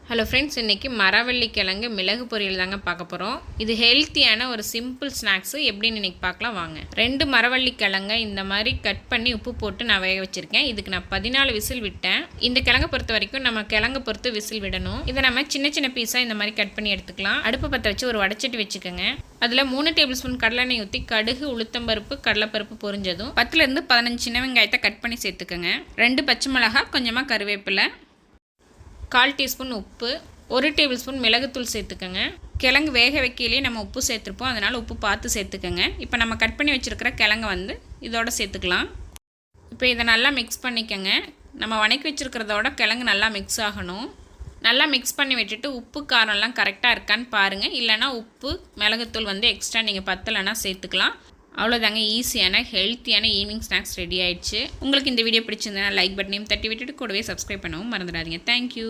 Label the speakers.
Speaker 1: Hello friends, இன்றைக்கி மரவள்ளி கிழங்கு மிளகு பொரியல் தாங்க பார்க்க போகிறோம். இது ஹெல்த்தியான ஒரு சிம்பிள் ஸ்நாக்ஸு. எப்படின்னு இன்றைக்கி பார்க்கலாம் வாங்க. 2 மரவள்ளி கிழங்கை இந்த மாதிரி கட் பண்ணி உப்பு போட்டு நான் வேக வச்சுருக்கேன். இதுக்கு நான் 14 விசில் விட்டேன். இந்த கிழங்கை பொறுத்த வரைக்கும் நம்ம கிழங்கை பொறுத்து விசில் விடணும். இதை நம்ம சின்ன சின்ன பீஸாக இந்த மாதிரி கட் பண்ணி எடுத்துக்கலாம். அடுப்பு பற்ற வச்சு ஒரு வடைச்சட்டி வச்சுக்கோங்க. அதில் 3 டேபிள் ஸ்பூன் கடலெண்ணெய் ஊற்றி கடுகு, உளுத்தம்பருப்பு, கடலைப்பருப்பு பொரிஞ்சதும் 10லேருந்து 15 சின்ன வெங்காயத்தை கட் பண்ணி சேர்த்துக்கோங்க. 2 பச்சை மிளகாய், கொஞ்சமாக கருவேப்பிலை, 1/4 டீஸ்பூன் உப்பு, 1 டேபிள் ஸ்பூன் மிளகுத்தூள் சேர்த்துக்கோங்க. கிழங்கு வேக வைக்கையிலேயே நம்ம உப்பு சேர்த்துருப்போம், அதனால் உப்பு பார்த்து சேர்த்துக்கோங்க. இப்போ நம்ம கட் பண்ணி வச்சுருக்கிற கிழங்கை இதோட சேர்த்துக்கலாம். இப்போ இதை நல்லா மிக்ஸ் பண்ணிக்கோங்க. நம்ம வணக்கி வச்சுருக்கிறதோட கிழங்கு நல்லா மிக்ஸ் ஆகணும். நல்லா மிக்ஸ் பண்ணி விட்டுட்டு உப்பு காரம்லாம் கரெக்டாக இருக்கான்னு பாருங்கள். இல்லைனா உப்பு மிளகுத்தூள் எக்ஸ்ட்ரா நீங்கள் பத்தலைன்னா சேர்த்துக்கலாம். அவ்வளோதாங்க, ஈஸியான ஹெல்த்தியான ஈவினிங் ஸ்நாக்ஸ் ரெடி ஆயிடுச்சு. உங்களுக்கு இந்த வீடியோ பிடிச்சிருந்தா லைக் பட்டனையும் தட்டி விட்டுட்டு கூடவே சப்ஸ்கிரைப் பண்ணவும் மறந்துடாதீங்க. தேங்க்யூ.